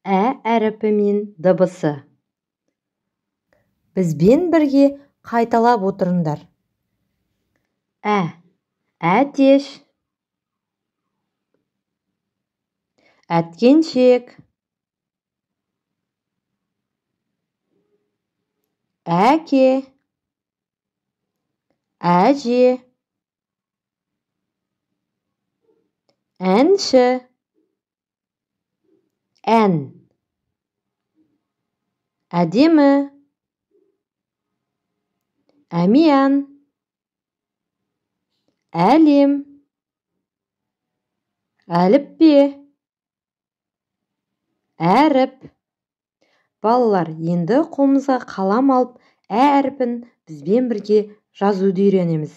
Ә әріпі дыбысы. Бізбен бірге қайталап отырыңдар. Әтеш, әткеншек, әке, әже, әнші, ән, әдемі, әмиян, әлем, әліппе, әріп. Балалар, енді қолымызға қалам алып, әріпін бізбен бірге жазуды үйренеміз.